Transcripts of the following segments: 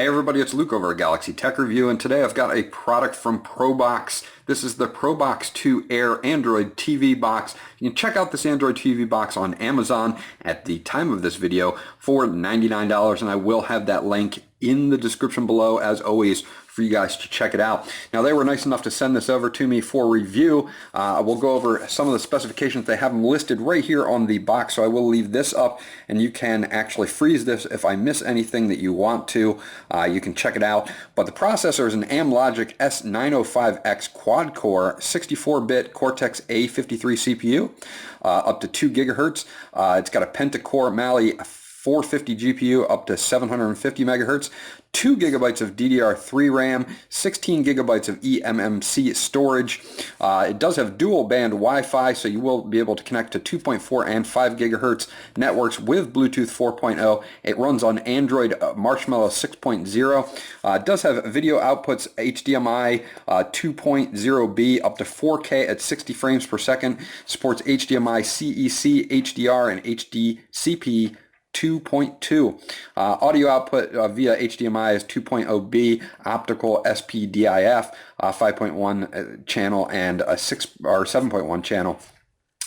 Hey everybody, it's Luke over at Galaxy Tech Review, and today I've got a product from PROBOX. This is the PROBOX2 Air Android TV box. You can check out this Android TV box on Amazon at the time of this video for $99, and I will have that link in the description below as always for you guys to check it out. Now, they were nice enough to send this over to me for review. We'll go over some of the specifications. They have them listed right here on the box, so I will leave this up and you can actually freeze this if I miss anything that you want to. You can check it out. But the processor is an Amlogic S905X quad-core 64-bit Cortex-A53 CPU, up to 2 gigahertz. It's got a pentacore Mali 450 GPU up to 750 megahertz, 2 gigabytes of DDR3 RAM, 16 gigabytes of eMMC storage. It does have dual band Wi-Fi, so you will be able to connect to 2.4 and 5 gigahertz networks with Bluetooth 4.0. It runs on Android Marshmallow 6.0. It does have video outputs HDMI 2.0B up to 4K at 60 frames per second. Supports HDMI CEC, HDR, and HDCP 2.2. Audio output via HDMI is 2.0B, optical SPDIF 5.1 channel and a 7.1 channel.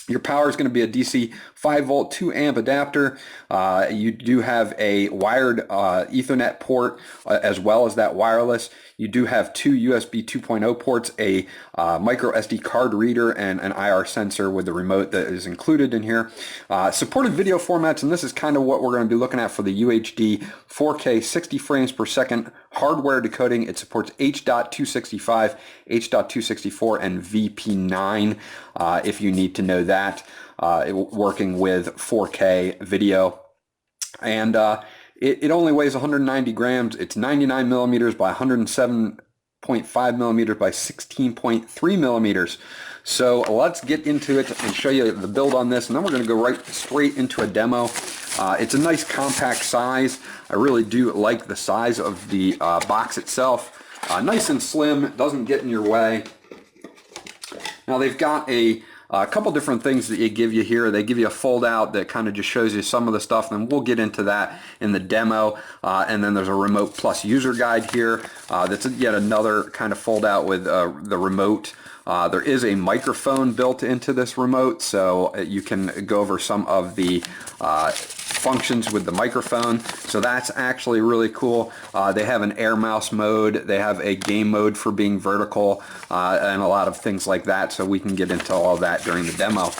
Your power is going to be a DC 5 volt 2 amp adapter. You do have a wired Ethernet port as well as that wireless. You do have 2 USB 2.0 ports, a micro SD card reader, and an IR sensor with the remote that is included in here. Supported video formats, and this is kind of what we're going to be looking at for the UHD 4K 60 frames per second hardware decoding. It supports H.265, H.264, and VP9 if you need to know that. Working with 4K video. And it only weighs 190 grams. It's 99 millimeters by 107.5 millimeters by 16.3 millimeters. So let's get into it and show you the build on this, and then we're going to go straight into a demo. It's a nice compact size. I really do like the size of the box itself. Nice and slim, doesn't get in your way. Now they've got a couple different things that they give you here. They give you a fold out that kind of just shows you some of the stuff, and we'll get into that in the demo. And then there's a Remote Plus user guide here. That's yet another kind of fold out with the remote. There is a microphone built into this remote, so you can go over some of the functions with the microphone. So that's actually really cool. They have an air mouse mode. They have a game mode for being vertical and a lot of things like that. So we can get into all of that during the demo.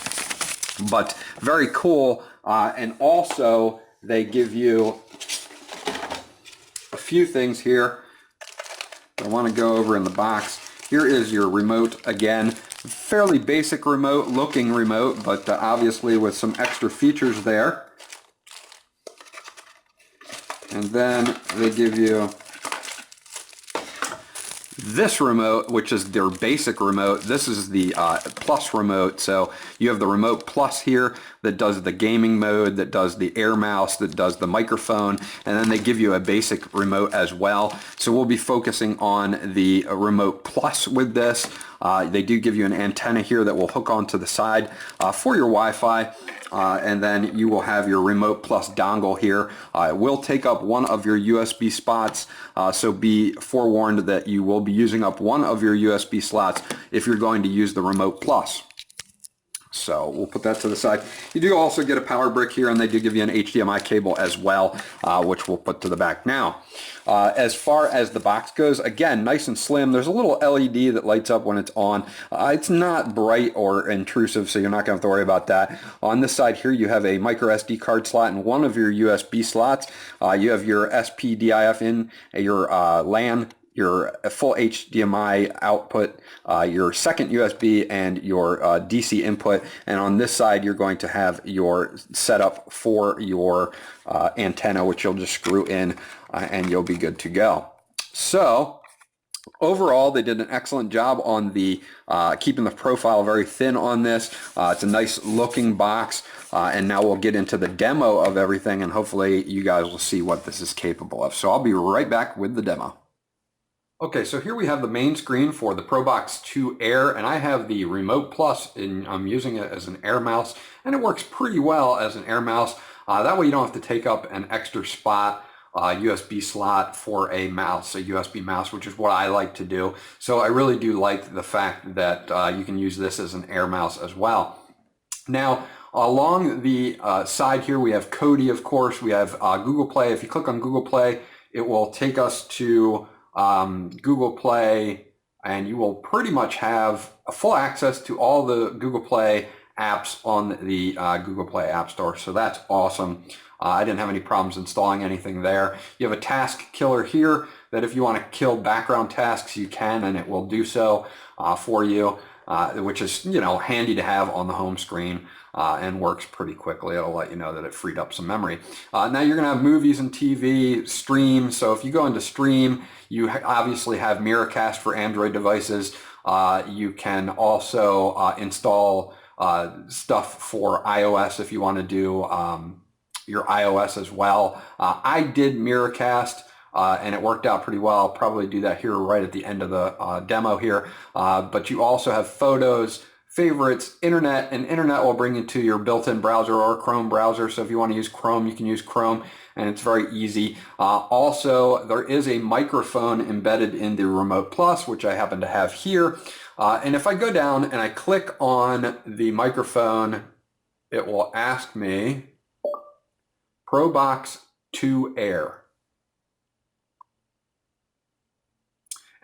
But very cool. And also they give you a few things here that I want to go over in the box. Here is your remote again. Fairly basic remote looking remote, but obviously with some extra features there. And then they give you this remote, which is their basic remote. This is the Plus remote. So you have the Remote Plus here that does the gaming mode, that does the air mouse, that does the microphone, and then they give you a basic remote as well. So we'll be focusing on the Remote Plus with this. They do give you an antenna here that will hook onto the side for your Wi-Fi. And then you will have your Remote Plus dongle here. It will take up one of your USB spots, so be forewarned that you will be using up one of your USB slots if you're going to use the Remote Plus. So we'll put that to the side. You do also get a power brick here, and they do give you an HDMI cable as well, which we'll put to the back now. As far as the box goes, again, nice and slim. There's a little LED that lights up when it's on. It's not bright or intrusive, so you're not going to have to worry about that. On this side here, you have a micro SD card slot in one of your USB slots. You have your SPDIF in, your LAN, your full HDMI output, your second USB, and your DC input. And on this side, you're going to have your setup for your antenna, which you'll just screw in and you'll be good to go. So overall, they did an excellent job on the keeping the profile very thin on this. It's a nice looking box, and now we'll get into the demo of everything, and hopefully you guys will see what this is capable of. So I'll be right back with the demo. Okay, so here we have the main screen for the PROBOX2 Air, and I have the Remote Plus, and I'm using it as an air mouse, and it works pretty well as an air mouse. That way you don't have to take up an extra spot USB slot for a mouse, a USB mouse, which is what I like to do. So I really do like the fact that you can use this as an Air mouse as well. Now, along the side here, we have Kodi, of course. We have Google Play. If you click on Google Play, it will take us to Google Play, and you will pretty much have full access to all the Google Play apps on the Google Play App Store. So that's awesome. I didn't have any problems installing anything there. You have a task killer here that if you want to kill background tasks, you can, and it will do so for you, which is, you know, handy to have on the home screen and works pretty quickly. It'll let you know that it freed up some memory. Now you're going to have movies and TV, stream. So if you go into stream, you obviously have Miracast for Android devices. You can also install stuff for iOS if you want to do your iOS as well. I did Miracast and it worked out pretty well. I'll probably do that here right at the end of the demo here. But you also have photos, favorites, internet, and internet will bring you to your built-in browser or Chrome browser. So if you want to use Chrome, you can use Chrome, and it's very easy. Also, there is a microphone embedded in the Remote Plus, which I happen to have here. And if I go down and I click on the microphone, it will ask me PROBOX2 Air.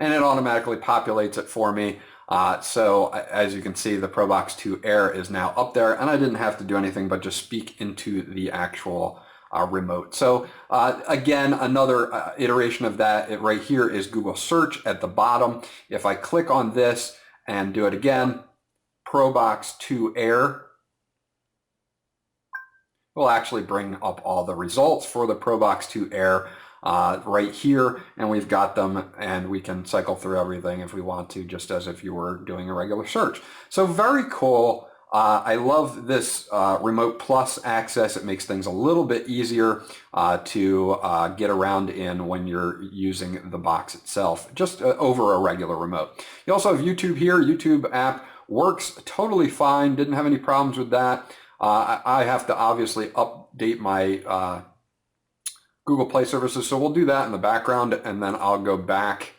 And it automatically populates it for me. So as you can see, the PROBOX2 Air is now up there, and I didn't have to do anything but just speak into the actual remote. So again, another iteration of that right here is Google Search at the bottom. If I click on this and do it again, PROBOX2 Air will actually bring up all the results for the PROBOX2 Air right here, and we've got them, and we can cycle through everything if we want to, just as if you were doing a regular search. So very cool. I love this Remote Plus access. It makes things a little bit easier to get around in when you're using the box itself, just over a regular remote. You also have YouTube here. YouTube app works totally fine. Didn't have any problems with that. I have to obviously update my Google Play services, so we'll do that in the background, and then I'll go back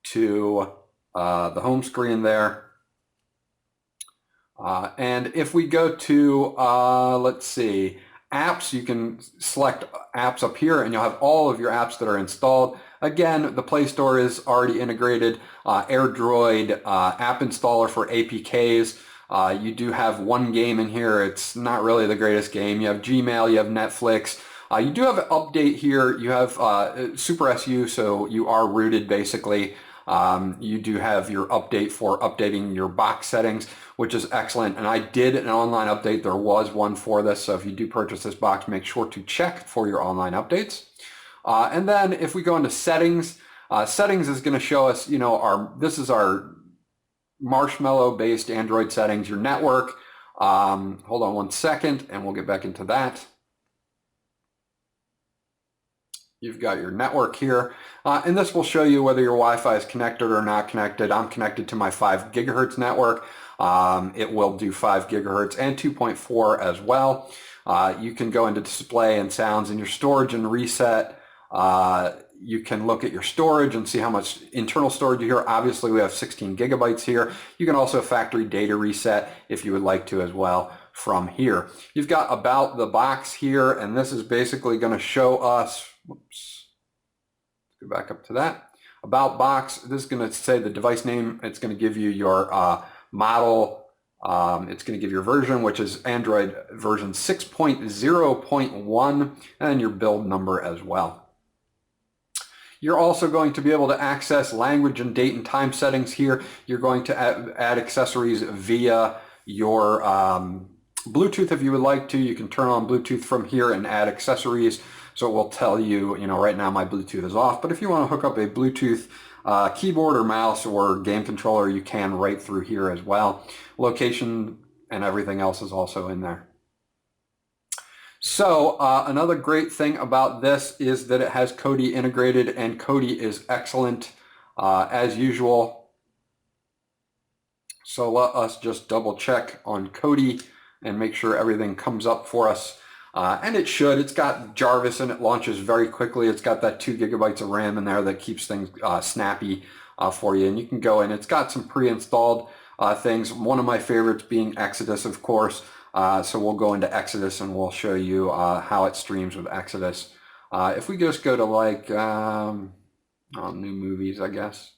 to the home screen there. And if we go to, let's see, apps, you can select apps up here, and you'll have all of your apps that are installed. Again, the Play Store is already integrated. AirDroid app installer for APKs. You do have one game in here. It's not really the greatest game. You have Gmail, you have Netflix. You do have an update here. You have Super SU, so you are rooted basically. You do have your update for updating your box settings, which is excellent. And I did an online update. There was one for this. So if you do purchase this box, make sure to check for your online updates. And then if we go into settings, settings is going to show us, you know, this is our Marshmallow based Android settings, your network. Hold on one second and we'll get back into that. You've got your network here, and this will show you whether your Wi-Fi is connected or not connected. I'm connected to my 5 gigahertz network. It will do 5 gigahertz and 2.4 as well. You can go into display and sounds in your storage and reset. You can look at your storage and see how much internal storage you here. Obviously, we have 16 gigabytes here. You can also factory data reset if you would like to as well from here. You've got about the box here, and this is basically going to show us, whoops, let's go back up to that. About box, this is going to say the device name. It's going to give you your model. It's going to give your version, which is Android version 6.0.1, and your build number as well. You're also going to be able to access language and date and time settings here. You're going to add accessories via your Bluetooth if you would like to. You can turn on Bluetooth from here and add accessories. So it will tell you, you know, right now my Bluetooth is off, but if you want to hook up a Bluetooth keyboard or mouse or game controller, you can right through here as well. Location and everything else is also in there. So another great thing about this is that it has Kodi integrated, and Kodi is excellent as usual. So let us just double check on Kodi and make sure everything comes up for us. And it should. It's got Jarvis and it launches very quickly. It's got that 2 gigabytes of RAM in there that keeps things snappy for you. And you can go in. It's got some pre-installed things. One of my favorites being Exodus, of course. So we'll go into Exodus and we'll show you how it streams with Exodus. If we just go to like new movies, I guess.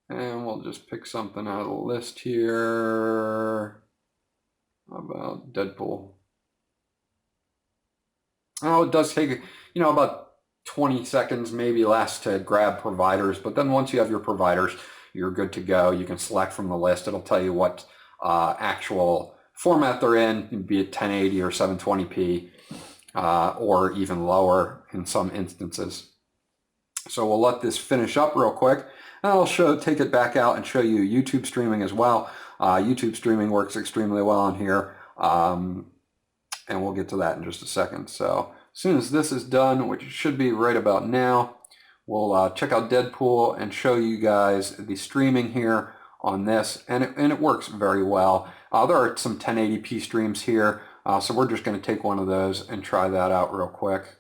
And we'll just pick something out of the list here. How about Deadpool? Oh, it does take, about 20 seconds, maybe less to grab providers. But then once you have your providers, you're good to go. You can select from the list. It'll tell you what actual format they're in, be it 1080 or 720p, or even lower in some instances. So we'll let this finish up real quick. And I'll take it back out and show you YouTube streaming as well. YouTube streaming works extremely well on here. And we'll get to that in just a second. So as soon as this is done, which should be right about now, we'll check out Deadpool and show you guys the streaming here on this. And it works very well. There are some 1080p streams here. So we're just going to take one of those and try that out real quick.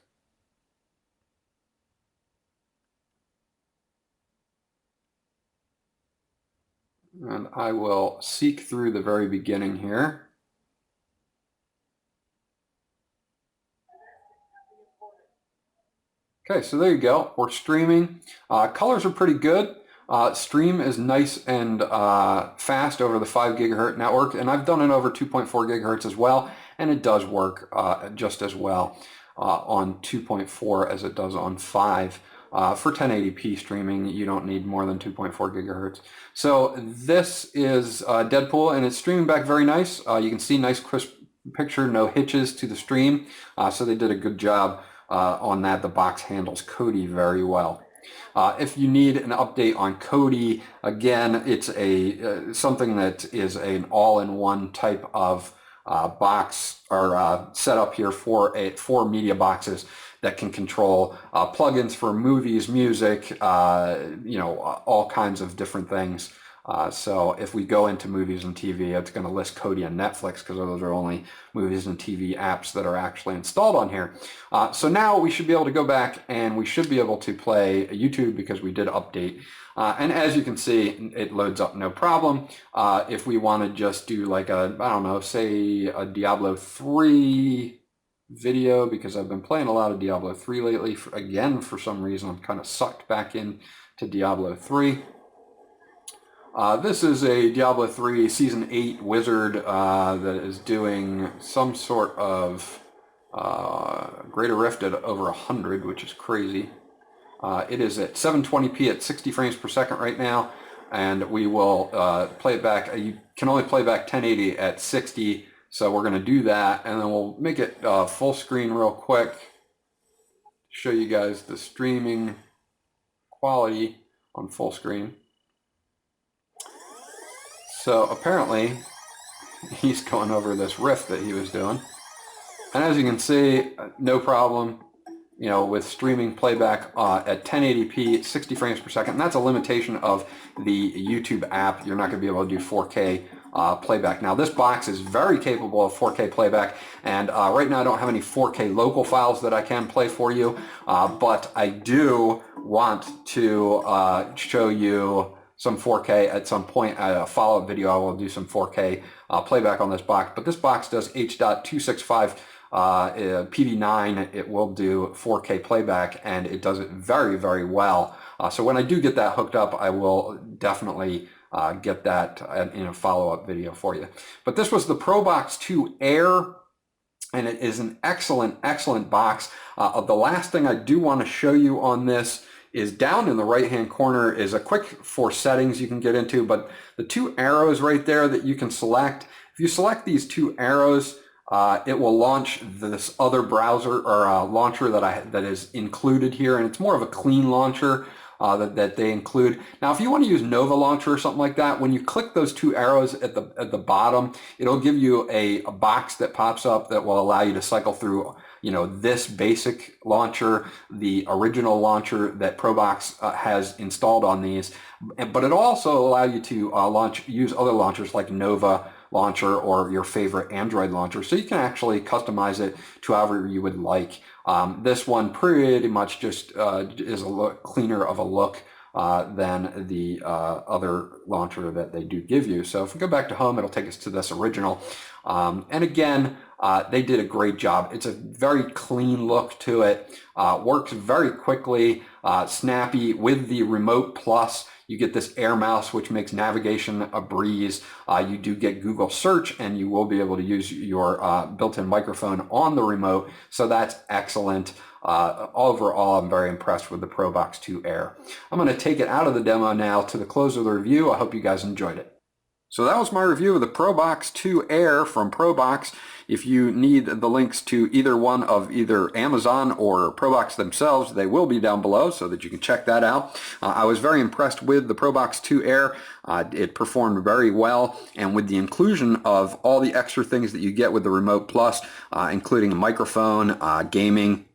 And I will seek through the very beginning here. Okay, so there you go. We're streaming. Colors are pretty good. Stream is nice and fast over the 5 gigahertz network, and I've done it over 2.4 gigahertz as well, and it does work just as well on 2.4 as it does on 5. For 1080p streaming, you don't need more than 2.4 gigahertz. So this is Deadpool, and it's streaming back very nice. You can see nice crisp picture, no hitches to the stream. So they did a good job on that. The box handles Kodi very well. If you need an update on Kodi, again, it's something that is an all-in-one type of box or setup here for media boxes that can control plugins for movies, music, all kinds of different things. So if we go into movies and TV, it's going to list Kodi and Netflix because those are only movies and TV apps that are actually installed on here. So now we should be able to go back and we should be able to play YouTube because we did update. And as you can see, it loads up no problem. If we want to just do like say a Diablo 3 video, because I've been playing a lot of Diablo 3 lately. For some reason, I'm kind of sucked back into Diablo 3. This is a Diablo 3 Season 8 wizard that is doing some sort of Greater Rift at over 100, which is crazy. It is at 720p at 60 frames per second right now, and we will play it back. You can only play back 1080 at 60, so we're going to do that, and then we'll make it full screen real quick, show you guys the streaming quality on full screen. So apparently he's going over this riff that he was doing. And as you can see, no problem, with streaming playback at 1080p, 60 frames per second. And that's a limitation of the YouTube app. You're not going to be able to do 4K playback. Now this box is very capable of 4K playback, and right now I don't have any 4K local files that I can play for you, but I do want to show you some 4K at some point. A follow-up video, I will do some 4K playback on this box, but this box does H.265 PV9. It will do 4K playback, and it does it very, very well. So when I do get that hooked up, I will definitely get that in a follow-up video for you. But this was the PROBOX2 Air, and it is an excellent, excellent box. The last thing I do want to show you on this is down in the right-hand corner is a quick 4 settings you can get into, but the 2 arrows right there that you can select, if you select these 2 arrows, it will launch this other browser or launcher that is included here, and it's more of a clean launcher that they include. Now, if you want to use Nova Launcher or something like that, when you click those 2 arrows at the bottom, it'll give you a box that pops up that will allow you to cycle through this basic launcher, the original launcher that PROBOX has installed on these, but it also allow you to use other launchers like Nova launcher or your favorite Android launcher. So you can actually customize it to however you would like. This one pretty much just is a look cleaner of a look than the other launcher that they do give you. So if we go back to home, it'll take us to this original. And again, they did a great job. It's a very clean look to it, works very quickly, snappy. With the Remote Plus, you get this Air Mouse, which makes navigation a breeze. You do get Google Search, and you will be able to use your built-in microphone on the remote, so that's excellent. Overall, I'm very impressed with the PROBOX2 Air. I'm going to take it out of the demo now to the close of the review. I hope you guys enjoyed it. So that was my review of the PROBOX2 Air from PROBOX. If you need the links to either one of either Amazon or PROBOX themselves, they will be down below so that you can check that out. I was very impressed with the PROBOX2 Air. It performed very well, and with the inclusion of all the extra things that you get with the Remote Plus, including a microphone, gaming,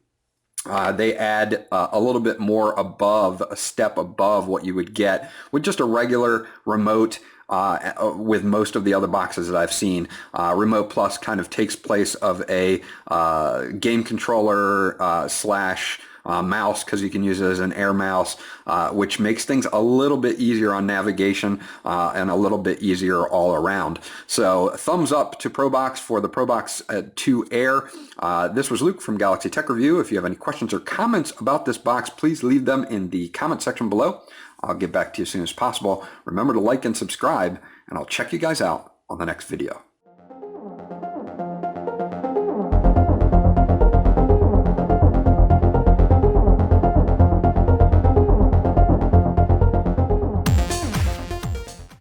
they add a little bit more above, a step above what you would get with just a regular remote. With most of the other boxes that I've seen. Remote Plus kind of takes place of a game controller slash mouse, because you can use it as an air mouse, which makes things a little bit easier on navigation and a little bit easier all around. So thumbs up to PROBOX for the PROBOX2 Air. This was Luke from Galaxy Tech Review. If you have any questions or comments about this box, please leave them in the comment section below. I'll get back to you as soon as possible. Remember to like and subscribe, and I'll check you guys out on the next video.